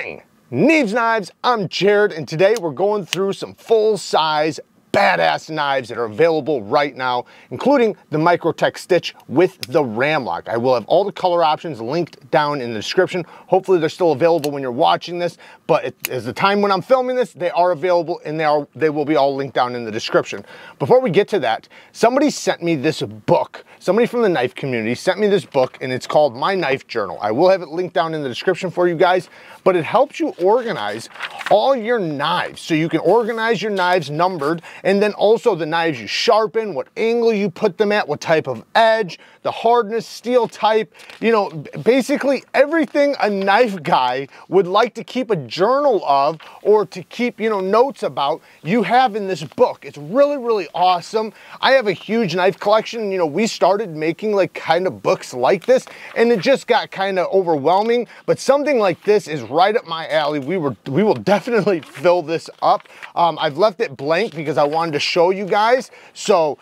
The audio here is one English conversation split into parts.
Bang! Neeves Knives, I'm Jared, and today we're going through some full-size badass knives that are available right now, including the MICROTECH stitch with the ram lock. I will have all the color options linked down in the description. Hopefully they're still available when you're watching this, but as the time when I'm filming this, they are available and they will be all linked down in the description. Before we get to that, somebody sent me this book. Somebody from the knife community sent me this book, and it's called My Knife Journal. I will have it linked down in the description for you guys, but it helps you organize all your knives. So you can organize your knives numbered, and then also the knives you sharpen, what angle you put them at, what type of edge, the hardness, steel type, you know, basically everything a knife guy would like to keep a journal of or to keep, you know, notes about, you have in this book. It's really, really awesome. I have a huge knife collection. You know, we started making like kind of books like this, and it just got kind of overwhelming, but something like this is right up my alley. We will definitely fill this up. I've left it blank because I wanted to show you guys. So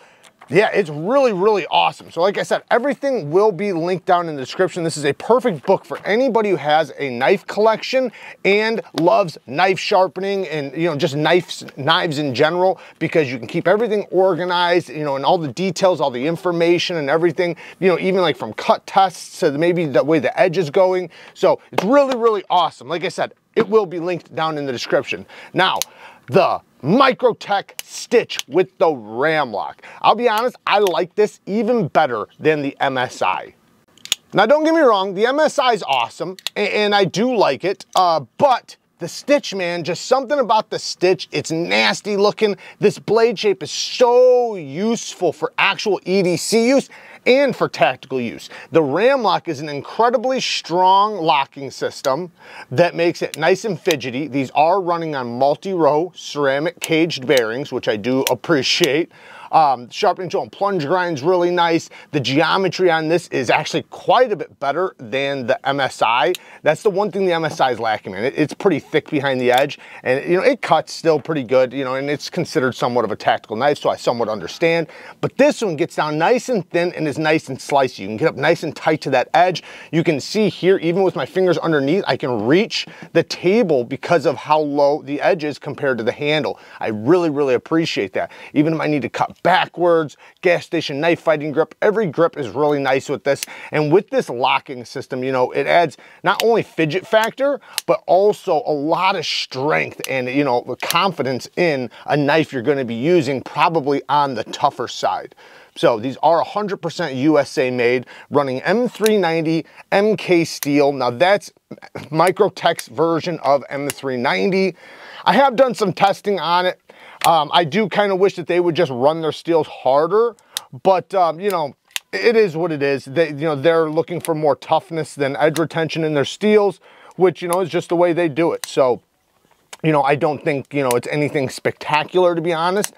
yeah, it's really, really awesome. So like I said, everything will be linked down in the description. This is a perfect book for anybody who has a knife collection and loves knife sharpening and, you know, just knives in general, because you can keep everything organized, you know, and all the details, all the information and everything, you know, even like from cut tests to maybe the way the edge is going. So it's really, really awesome. Like I said, it will be linked down in the description. Now, the MICROTECH stitch with the ram lock. I'll be honest, I like this even better than the MSI. Now don't get me wrong, the MSI is awesome and I do like it, but the stitch, man, just something about the stitch, it's nasty looking. This blade shape is so useful for actual EDC use and for tactical use. The ram lock is an incredibly strong locking system that makes it nice and fidgety. These are running on multi-row ceramic caged bearings, which I do appreciate. Sharpening tool and plunge grind's really nice. The geometry on this is actually quite a bit better than the MSI. That's the one thing the MSI is lacking, man. It's pretty thick behind the edge, and you know, it cuts still pretty good, you know, and it's considered somewhat of a tactical knife, so I somewhat understand. But this one gets down nice and thin and is nice and slicey. You can get up nice and tight to that edge. You can see here, even with my fingers underneath, I can reach the table because of how low the edge is compared to the handle. I really, really appreciate that. Even if I need to cut backwards, gas station knife fighting grip, every grip is really nice with this. And with this locking system, you know, it adds not only fidget factor, but also a lot of strength and, you know, confidence in a knife you're going to be using, probably on the tougher side. So these are 100% USA made, running M390 MK steel. Now that's MICROTECH's version of M390. I have done some testing on it. I do kind of wish that they would just run their steels harder, but you know, it is what it is. They, you know, they're looking for more toughness than edge retention in their steels, which, you know, is just the way they do it. So, you know, I don't think, you know, it's anything spectacular, to be honest.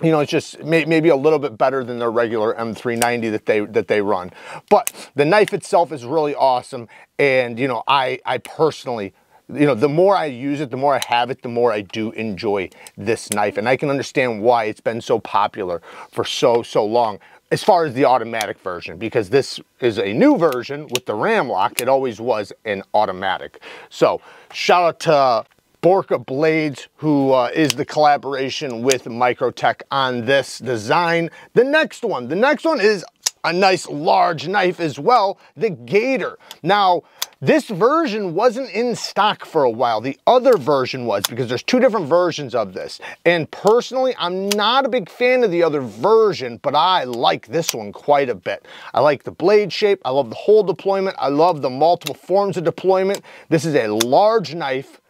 You know, it's just maybe a little bit better than their regular M390 that they run. But the knife itself is really awesome, and you know, I personally, you know, the more I use it, the more I have it, the more I do enjoy this knife. And I can understand why it's been so popular for so long, as far as the automatic version, because this is a new version with the ram lock. It always was an automatic. So shout out to Borka Blades, who is the collaboration with MICROTECH on this design. The next one is a nice large knife as well, the GATOR. Now, this version wasn't in stock for a while. The other version was, because there's two different versions of this. And personally, I'm not a big fan of the other version, but I like this one quite a bit. I like the blade shape. I love the hole deployment. I love the multiple forms of deployment. This is a large knife,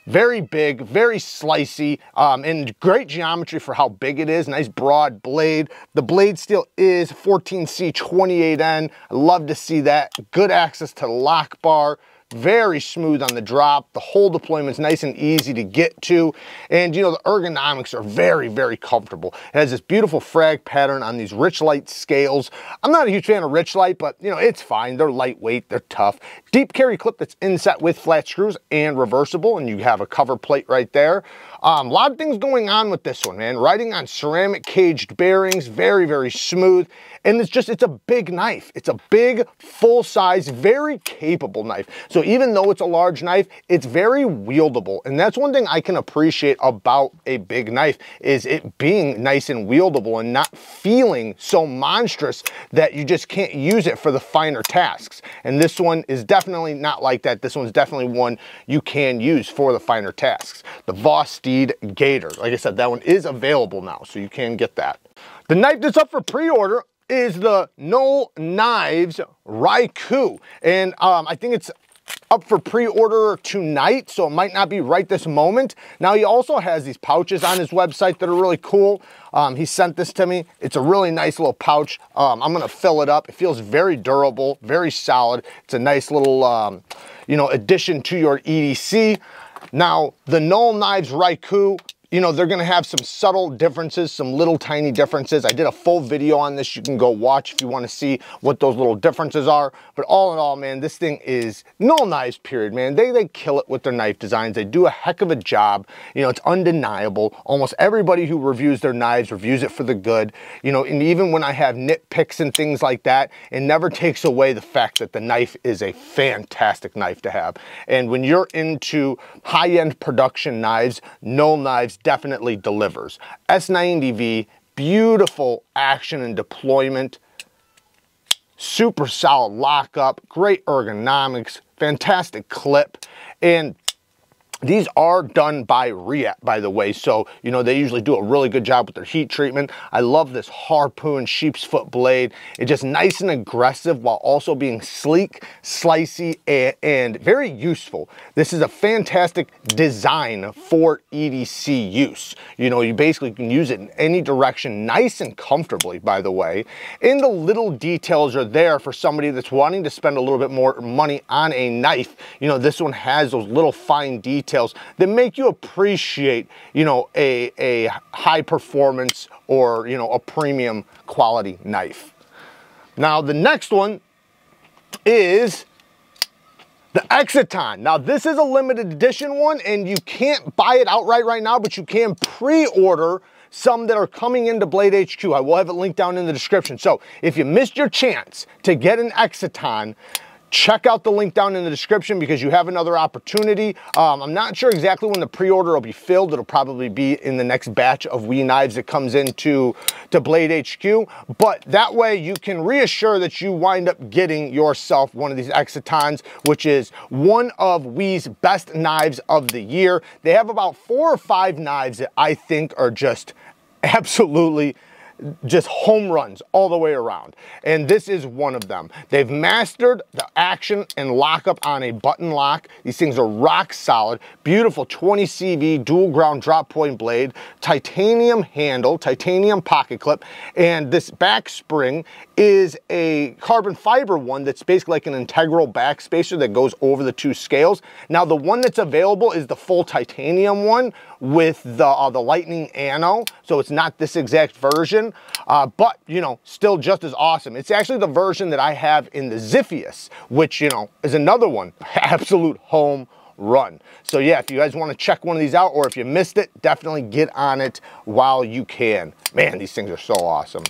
very big, very slicey, and great geometry for how big it is. Nice broad blade. The blade steel is 14C28N. I love to see that. Good access to the lock bar. Very smooth on the drop. The hole deployment's nice and easy to get to. And you know, the ergonomics are very, very comfortable. It has this beautiful frag pattern on these Richlite scales. I'm not a huge fan of Richlite, but you know, it's fine. They're lightweight, they're tough. Deep carry clip that's inset with flat screws and reversible, and you have a cover plate right there. A lot of things going on with this one, man. Riding on ceramic caged bearings, very, very smooth. And it's a big knife. It's a big, full-size, very capable knife. So even though it's a large knife, it's very wieldable. And that's one thing I can appreciate about a big knife, is it being nice and wieldable and not feeling so monstrous that you just can't use it for the finer tasks. And this one is definitely not like that. This one's definitely one you can use for the finer tasks. The VOSTEED GATOR, like I said, that one is available now, so you can get that. The knife that's up for pre-order is the NULL Knives RAIKOU, and I think it's up for pre-order tonight, so it might not be right this moment. Now, he also has these pouches on his website that are really cool. He sent this to me. It's a really nice little pouch. I'm gonna fill it up. It feels very durable, very solid. It's a nice little, you know, addition to your EDC. Now, the NULL Knives RAIKOU, you know, they're gonna have some subtle differences, some little tiny differences. I did a full video on this. You can go watch if you wanna see what those little differences are. But all in all, man, this thing is NULL Knives, period, man. They kill it with their knife designs. They do a heck of a job. You know, it's undeniable. Almost everybody who reviews their knives reviews it for the good. You know, and even when I have nitpicks and things like that, it never takes away the fact that the knife is a fantastic knife to have. And when you're into high-end production knives, NULL Knives definitely delivers. S90V, beautiful action and deployment, super solid lockup, great ergonomics, fantastic clip, and these are done by REATE, by the way, so, you know, they usually do a really good job with their heat treatment. I love this harpoon sheep's foot blade. It's just nice and aggressive while also being sleek, slicey, and very useful. This is a fantastic design for EDC use. You know, you basically can use it in any direction, nice and comfortably, by the way. And the little details are there for somebody that's wanting to spend a little bit more money on a knife. You know, this one has those little fine details that make you appreciate, you know, a high performance or, you know, a premium quality knife. Now, the next one is the EXCITON. Now, this is a limited edition one, and you can't buy it outright right now, but you can pre-order some that are coming into Blade HQ. I will have it linked down in the description. So if you missed your chance to get an EXCITON, check out the link down in the description because you have another opportunity. I'm not sure exactly when the pre-order will be filled. It'll probably be in the next batch of WE knives that comes into Blade HQ, but that way you can reassure that you wind up getting yourself one of these EXCITONs, which is one of WE's best knives of the year. They have about 4 or 5 knives that I think are just absolutely just home runs all the way around, and this is one of them. They've mastered the action and lockup on a button lock. These things are rock solid, beautiful 20 CV dual ground drop point blade, titanium handle, titanium pocket clip, and this back spring is a carbon fiber one that's basically like an integral back spacer that goes over the 2 scales. Now, the one that's available is the full titanium one with the lightning anode, so it's not this exact version, but, you know, still just as awesome. It's actually the version that I have in the Ziphius, which, you know, is another one, absolute home run. So yeah, if you guys want to check one of these out, or if you missed it, definitely get on it while you can. Man, these things are so awesome.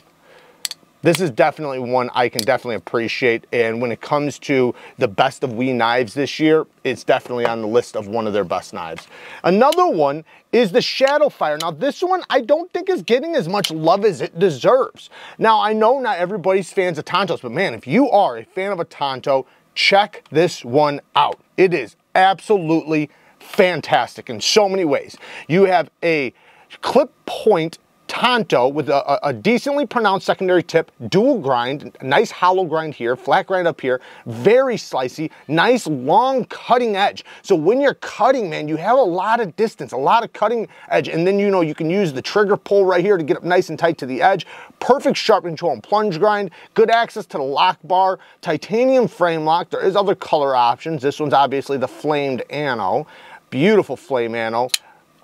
This is definitely one I can definitely appreciate, and when it comes to the best of WE knives this year, it's definitely on the list of one of their best knives. Another one is the Shadowfire. Now, this one I don't think is getting as much love as it deserves. Now, I know not everybody's fans of Tontos, but man, if you are a fan of a Tonto, check this one out. It is absolutely fantastic in so many ways. You have a clip point Tonto with a decently pronounced secondary tip, dual grind, nice hollow grind here, flat grind up here, very slicey, nice long cutting edge. So when you're cutting, man, you have a lot of distance, a lot of cutting edge, and then, you know, you can use the trigger pull right here to get up nice and tight to the edge. Perfect sharp control and plunge grind, good access to the lock bar, titanium frame lock. There is other color options. This one's obviously the flamed anode, beautiful flame anode.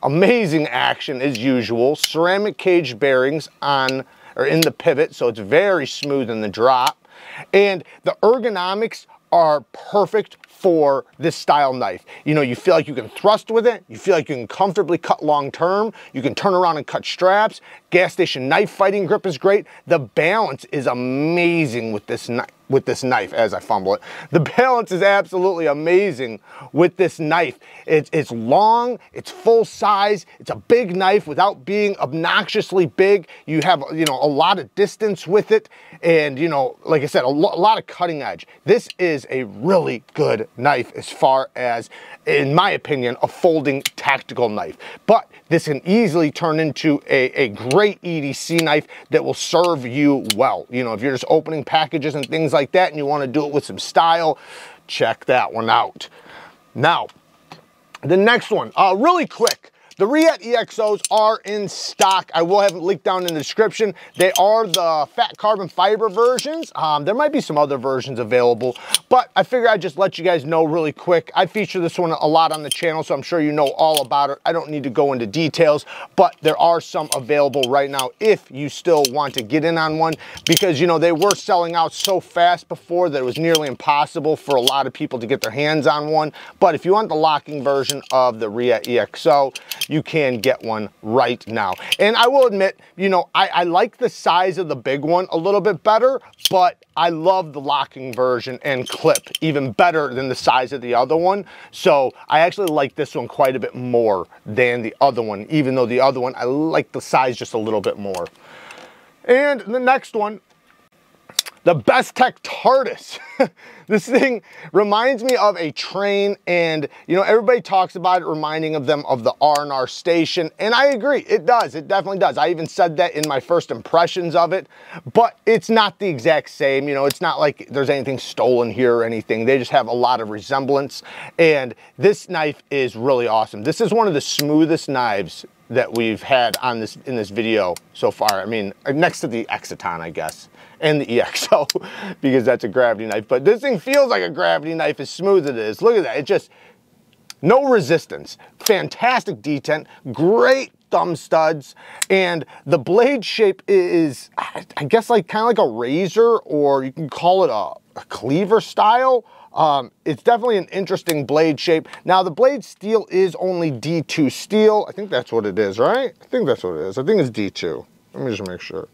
Amazing action as usual. Ceramic cage bearings on or in the pivot, so it's very smooth in the drop. And the ergonomics are perfect for this style knife. You know, you feel like you can thrust with it, you feel like you can comfortably cut long term, you can turn around and cut straps. Gas station knife fighting grip is great. The balance is amazing with this with this knife as I fumble it. The balance is absolutely amazing with this knife. It's long, it's full size, it's a big knife without being obnoxiously big. You have, you know, a lot of distance with it, and, you know, like I said, a lot of cutting edge. This is a really good knife as far as, in my opinion, a folding tactical knife. But this can easily turn into a great EDC knife that will serve you well. You know, if you're just opening packages and things like that and you want to do it with some style, check that one out. Now, the next one, really quick. The REATE EXOs are in stock. I will have it linked down in the description. They are the fat carbon fiber versions. There might be some other versions available, but I figure I'd just let you guys know really quick. I feature this one a lot on the channel, so I'm sure you know all about it. I don't need to go into details, but there are some available right now if you still want to get in on one, because, you know, they were selling out so fast before that it was nearly impossible for a lot of people to get their hands on one. But if you want the locking version of the REATE EXO, you can get one right now. And I will admit, you know, I like the size of the big one a little bit better, but I love the locking version and clip even better than the size of the other one. So I actually like this one quite a bit more than the other one, even though the other one, I like the size just a little bit more. And the next one, the BESTECH TARDIS. This thing reminds me of a train, and, you know, everybody talks about it reminding them of the R&R station, and I agree, it does, it definitely does. I even said that in my first impressions of it, but it's not the exact same. You know, it's not like there's anything stolen here or anything. They just have a lot of resemblance, and this knife is really awesome. This is one of the smoothest knives that we've had on this in this video so far. I mean, next to the EXCITON, I guess, and the EXO, because that's a gravity knife. But this thing feels like a gravity knife as smooth as it is. Look at that, it just, no resistance. Fantastic detent, great thumb studs, and the blade shape is, I guess, like kind of like a razor, or you can call it a cleaver style. It's definitely an interesting blade shape. Now, the blade steel is only D2 steel. I think that's what it is, right? I think that's what it is. I think it's D2. Let me just make sure.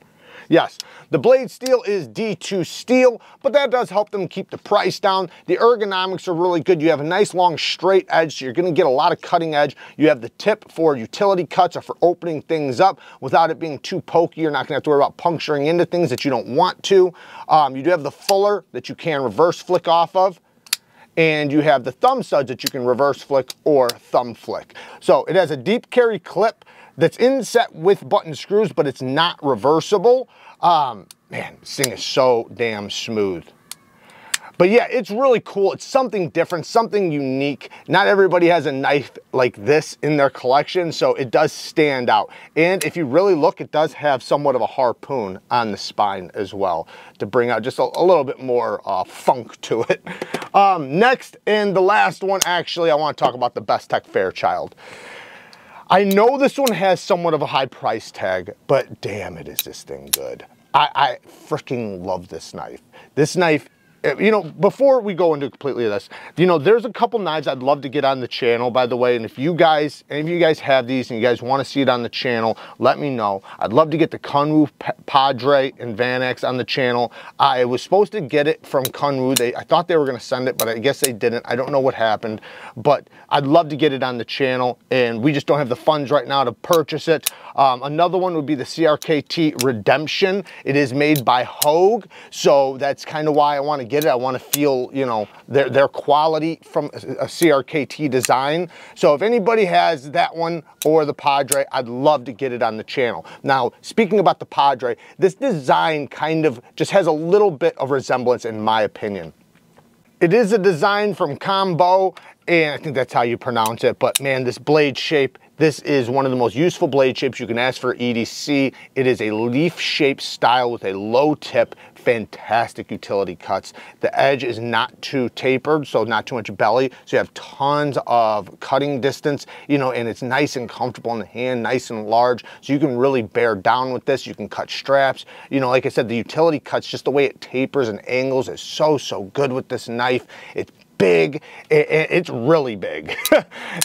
Yes, the blade steel is D2 steel, but that does help them keep the price down. The ergonomics are really good. You have a nice long straight edge, so you're gonna get a lot of cutting edge. You have the tip for utility cuts or for opening things up without it being too pokey. You're not gonna have to worry about puncturing into things that you don't want to. You do have the fuller that you can reverse flick off of, and you have the thumb studs that you can reverse flick or thumb flick. So it has a deep carry clip that's inset with button screws, but it's not reversible. Man, this thing is so damn smooth. But yeah, it's really cool. It's something different, something unique. Not everybody has a knife like this in their collection, so it does stand out. And if you really look, it does have somewhat of a harpoon on the spine as well to bring out just a little bit more funk to it. Next, and the last one, actually, I want to talk about the BESTECH FAIRCHILD. I know this one has somewhat of a high price tag, but damn it, is this thing good. I freaking love this knife. This knife, you know, before we go into completely this, you know, there's a couple knives I'd love to get on the channel, by the way, and if you guys, any of you guys have these and you guys want to see it on the channel, let me know. I'd love to get the KUNWU PADRE and VANAX on the channel. I was supposed to get it from KUNWU. I thought they were going to send it, but I guess they didn't. I don't know what happened, but I'd love to get it on the channel, and we just don't have the funds right now to purchase it. Another one would be the CRKT Redemption. It is made by Hogue, so that's kind of why I want to get it. I want to feel, you know, their quality from a CRKT design. So if anybody has that one or the Padre, I'd love to get it on the channel. Now, speaking about the Padre, this design kind of just has a little bit of resemblance in my opinion. It is a design from Combo, and I think that's how you pronounce it, but man, this blade shape, this is one of the most useful blade shapes you can ask for EDC. It is a leaf-shaped style with a low tip, fantastic utility cuts. The edge is not too tapered, so not too much belly, so you have tons of cutting distance, you know, and it's nice and comfortable in the hand, nice and large, so you can really bear down with this. You can cut straps. You know, like I said, the utility cuts, just the way it tapers and angles is so good with this knife. It's big. It's really big.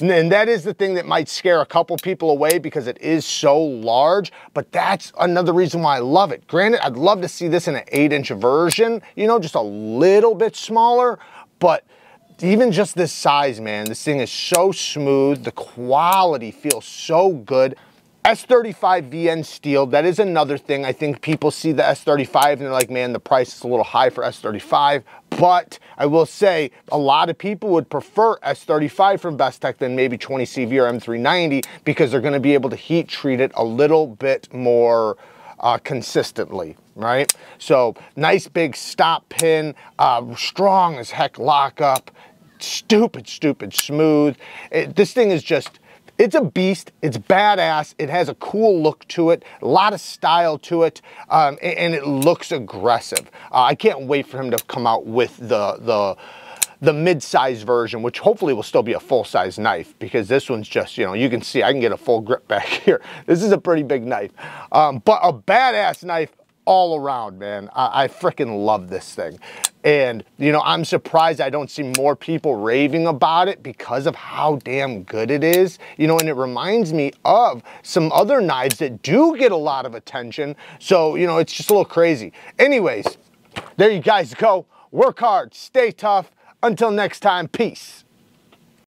And that is the thing that might scare a couple people away because it is so large, but that's another reason why I love it. Granted, I'd love to see this in an 8-inch version, you know, just a little bit smaller, but even just this size, man, this thing is so smooth. The quality feels so good. S35 VN steel, that is another thing. I think people see the S35 and they're like, man, the price is a little high for S35. But I will say a lot of people would prefer S35 from BESTECH than maybe 20CV or M390 because they're going to be able to heat treat it a little bit more consistently, right? So nice big stop pin, strong as heck lockup, stupid smooth. This thing is just, it's a beast. It's badass. It has a cool look to it, a lot of style to it, and it looks aggressive. I can't wait for him to come out with the mid-size version, which hopefully will still be a full-size knife, because this one's just, you know, you can see I can get a full grip back here. This is a pretty big knife, but a badass knife all around, man. I freaking love this thing. And, you know, I'm surprised I don't see more people raving about it because of how damn good it is. You know, and it reminds me of some other knives that do get a lot of attention. So, you know, it's just a little crazy. Anyways, there you guys go. Work hard, stay tough. Until next time, peace.